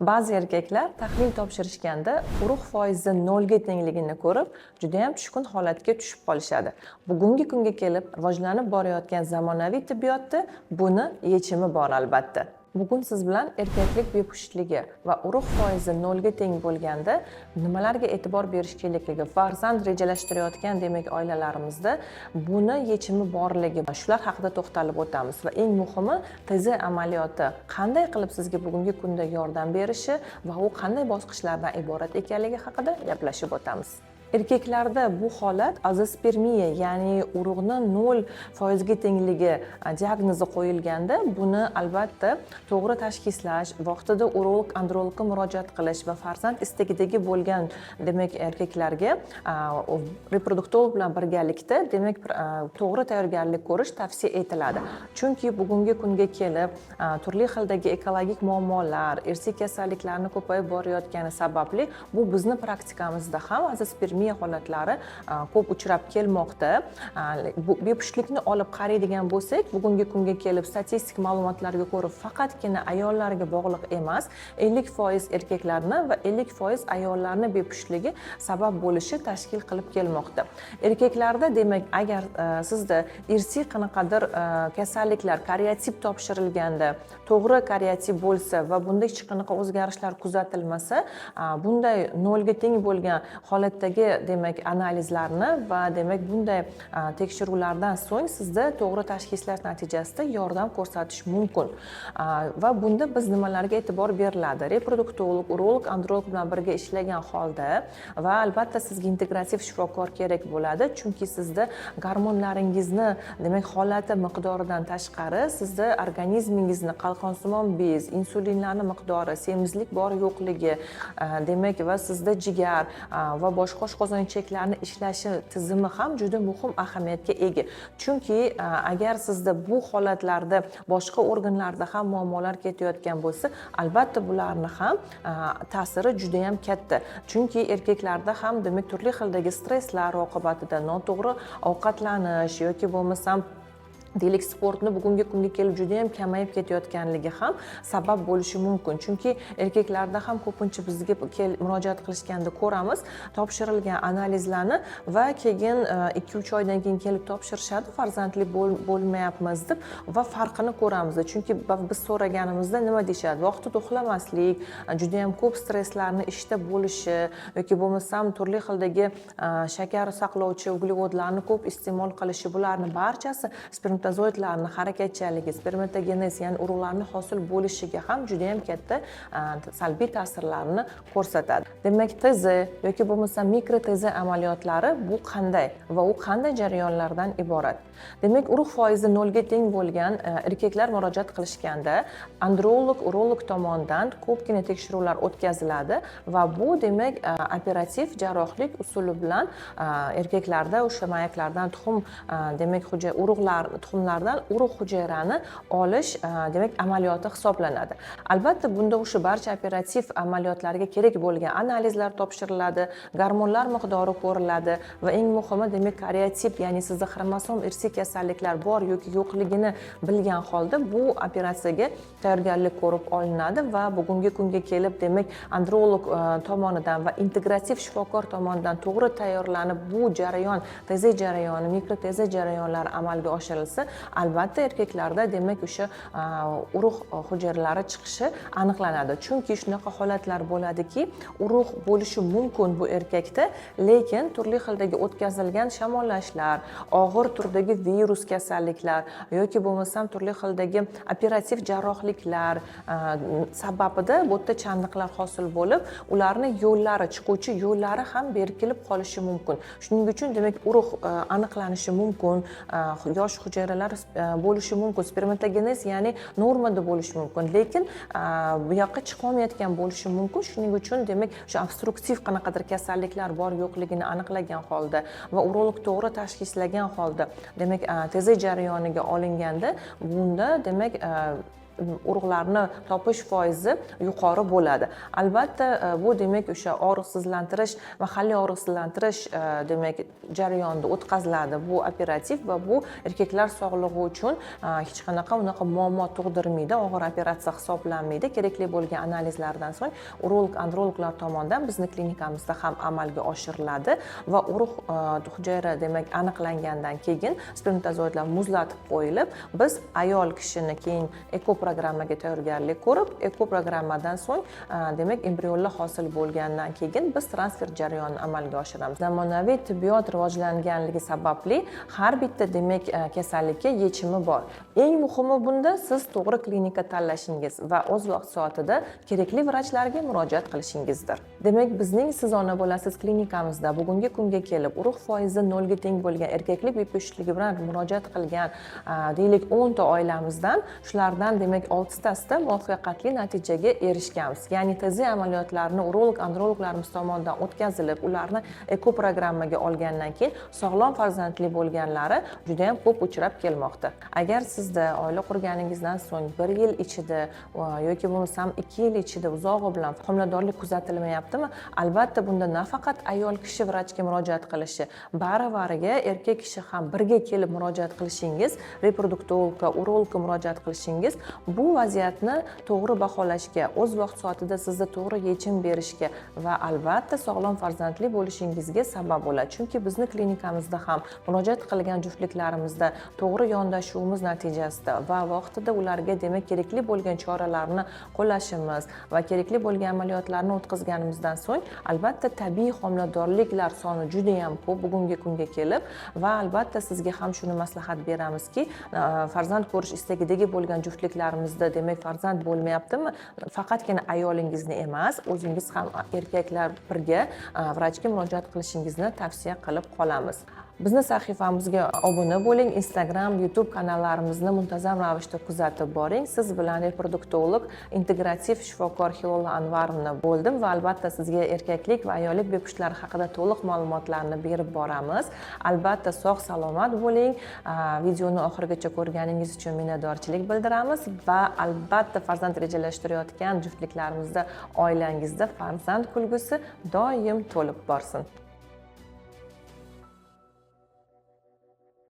Ba'zi erkaklar tahlil topshirishganda urug' foizi 0 ga tengligini ko'rib, juda ham tushkun holatga tushib qolishadi. Bugungi kunga kelib rivojlanib borayotgan zamonaviy tibbiyotda buni yechimi bor albatta. Bugun siz bilan erkaklik bepustligi va urug' foizi 0 ga teng bo'lganda nimalarga e'tibor berish kerakligi, farzand rejalashtirayotgan demak oilalarimizda buni yechimi borligi, shular haqida to'xtalib o'tamiz va eng muhimi TZ amaliyoti qanday qilib sizga bugungi kunda yordam berishi va u qanday bosqichlardan iborat ekanligi haqida gaplashib o'tamiz. Erkaklarda bu holat azospermiya, ya'ni urug'ni 0% ga tengligi diagnozi qo'yilganda buni albatta to'g'ri tashxislash, vaqtida urolog, andrologga murojaat qilish va farzand istagidagi bo'lgan demak erkaklarga reproduktolog bilan birgalikda demak to'g'ri tayyorgarlik ko'rish tavsiya etiladi. Chunki bugungi kunga kelib turli xildagi ekologik muammolar, irsiy kasalliklarni ko'payib borayotgani sababli bu bizni praktikamizda ham azospermiya holatlari ko'p uchrab kelmoqda. Bepushtlikni olib qaraydigan bo'lsak, bugungi kunga kelib statistik ma'lumotlarga ko'ra faqatgina ayollarga bog'liq emas, 50% erkaklarni va 50% ayollarni bepustligi sabab bo'lishi tashkil qilib kelmoqda. Erkaklarda demak, agar sizda irsiy qanaqadir kasalliklar, kariyotip topshirilganda, to'g'ri kariyotip bo'lsa va bunda hech qanaqa o'zgarishlar kuzatilmasa, bunday 0 ga teng bo'lgan holatdagi demak analizlarni va demak bunday tekshiruvlardan so'ng sizda to'g'ri tashxislash natijasida yordam ko'rsatish mumkin. Va bunda biz nimalarga e'tibor beriladi? Reproduktolog, urolog, androlog bilan birga ishlagan holda va albatta sizga integrativ shifokor kerak bo'ladi, chunki sizda gormonlaringizni demak holati miqdoridan tashqari sizda organizmingizni qalqonsimon bez, insulinlarning miqdori, semizlik bor yo'qligi, demak va sizda jigar va boshqa oshqozon-ichaklarni ishlashi tizimi ham juda muhim ahamiyatga ega. Chunki agar sizda bu holatlarda boshqa organlarda ham muammolar ketayotgan bo'lsa, albatta bularni ham ta'siri juda ham katta. Chunki erkaklarda ham demak turli xildagi stresslar oqibatida noto'g'ri ovqatlanish yoki bo'lmasam deylik sportni bugungi kunga kelib juda ham kamayib ketayotganligi ham sabab bo'lishi mumkin. Chunki erkaklarda ham ko'pincha bizga murojaat qilishganda ko'ramiz, topshirilgan analizlarni va keyin 2-3 oydan keyin kelib topshirishadi, farzandli bo'lmayapmiz deb va farqini ko'ramiz. Chunki biz so'raganimizda nima deyshadi? Vaqtida uxlamaslik, juda ham ko'p stresslarni ishda bo'lishi yoki bo'lmasam turli xildagi shakar saqlovchi uglevodlarni ko'p iste'mol qilishi, bularning barchasi spermatozoidlarning harakatchanligi, spermatogenez, ya'ni urug'larning hosil bo'lishiga ham juda ham katta salbiy ta'sirlarni ko'rsatadi. Demak, TZ yoki bo'lmasa mikro TZ amaliyotlari bu qanday va u qanday jarayonlardan iborat? Demak, urug' foizi 0 ga teng bo'lgan erkaklar murojaat qilishganda androlog, urolog tomonidan ko'pgina tekshiruvlar o'tkaziladi va bu demak operativ jarrohlik usuli bilan erkaklarda o'sha mayaklardan demak tuxumlardan urug' hujayrani olish demak amaliyoti hisoblanadi. Albatta bunda o'sha barcha operativ amaliyotlarga kerak bo'lgan analizlar topshiriladi, gormonlar miqdori ko'riladi va eng muhimi demak kariyotip, ya'ni sizda xromosom irsiy kasalliklar bor yoki yo'qligini bilgan holda bu operatsiyaga tayyorgarlik ko'rib olinadi va bugungi kunga kelib demak androlog tomonidan va integrativ shifokor tomonidan to'g'ri tayyorlanib bu jarayon, TZ jarayoni, mikro TZ jarayonlari amalga oshirilsa, albatta erkaklarda demak o'sha urug' hujayralari chiqishi aniqlanadi. Chunki shunaqa holatlar bo'ladiki, urug' bo'lishi mumkin bu erkakda, lekin turli xildagi o'tkazilgan shamollashlar, og'ir turdagi virus kasalliklar yoki bo'lmasam turli xildagi operativ jarrohliklar sababida bu yerda chandiqlar hosil bo'lib, ularni yo'llari, chiquvchi yo'llari ham berkilib qolishi mumkin. Shuning uchun demak urug' aniqlanishi mumkin, yosh hujayralar bo'lishi mumkin, spermatogenez, ya'ni normada bo'lishi mumkin, lekin bu yoqqa chiqolmayotgan bo'lishi mumkin. Shuning uchun demak o'sha obstruktiv qanaqadir kasalliklar bor yo'qligini aniqlagan holda va urolog to'g'ri tashxislagan holda demak TZ jarayoniga olinganda bunda demak urug'larni topish foizi yuqori bo'ladi. Albatta bu demak o'sha og'riqsizlantirish, mahalliy og'riqsizlantirish demak jarayonida o'tkaziladi bu operativ va bu erkaklar sog'lig'i uchun hech qanaqa unaqa muammo tug'dirmaydi, og'ir operatsiya hisoblanmaydi. Kerakli bo'lgan analizlardan so'ng urolog androloglar tomonidan bizni klinikamizda ham amalga oshiriladi va urug' hujayra demak aniqlangandan keyin spermatozoidlar muzlatib qo'yilib, biz ayol kishini keyin eko programmaga tayyorgarlik ko'rib, eko programmadan so'ng demak embrionlar hosil bo'lgandan keyin biz transfer jarayonini amalga oshiramiz. Zamonaviy tibbiyot rivojlanganligi sababli har bitta demak kasallikka yechimi bor. Eng muhimi bunda siz to'g'ri klinika tanlashingiz va o'z vaqt soatida kerakli vrachlarga murojaat qilishingizdir. Demak, bizning siz ona bo'lasiz klinikamizda bugungi kunga kelib urug' foizi 0 ga teng bo'lgan erkaklik bepustligi bilan murojaat qilgan deylik 10 ta oilamizdan shulardan demak 6 tasida muvaffaqiyatli natijaga erishganmiz. Ya'ni TZ amaliyotlarini urolog androloglarimiz tomonidan o'tkazilib, ularni eko programmaga olgandan keyin sog'lom farzandli bo'lganlari juda ham ko'p uchrab kelmoqda. Agar sizda oila qurganingizdan so'ng 1 yil ichida yoki bo'lmasam 2 yil ichida uzog'i bilan homiladorlik kuzatilmayaptimi, albatta bunda nafaqat ayol kishi vrachga murojaat qilishi, baravariga erkak kishi ham birga kelib murojaat qilishingiz, reproduktologga, urologga murojaat qilishingiz bu vaziyatni to'g'ri baholashga, o'z vaqt soatida sizga to'g'ri yechim berishga va albatta sog'lom farzandli bo'lishingizga sabab bo'ladi. Chunki bizni klinikamizda ham murojaat qilgan juftliklarimizda to'g'ri yondashuvimiz natijasida va vaqtida ularga demak kerakli bo'lgan choralarni qo'llashimiz va kerakli bo'lgan amaliyotlarni o'tkazganimizdan so'ng albatta tabiiy homiladorliklar soni juda ham ko'p bugungi kunga kelib va albatta sizga ham shuni maslahat beramizki, farzand ko'rish istagidagi bo'lgan juftliklarimizda demak farzand bo'lmayaptimi, faqatgina ayolingizni emas, o'zingiz ham erkaklar birga vrachga murojaat qilishingizni tavsiya qilib qolamiz. Bizni sahifamizga obuna bo'ling, Instagram, YouTube kanallarimizni muntazam ravishda kuzatib boring. Siz bilan reproduktolog, integrativ shifokor Hilola Anvarovna bo'ldim va albatta sizga erkaklik va ayollik bepustlari haqida to'liq ma'lumotlarni berib boramiz. Albatta sog' salomat bo'ling. Videoni oxirigacha ko'rganingiz uchun minnatdorchilik bildiramiz va albatta farzand rejalashtirayotgan juftliklarimizda, oilangizda farzand kulgusi doim to'lib borsin.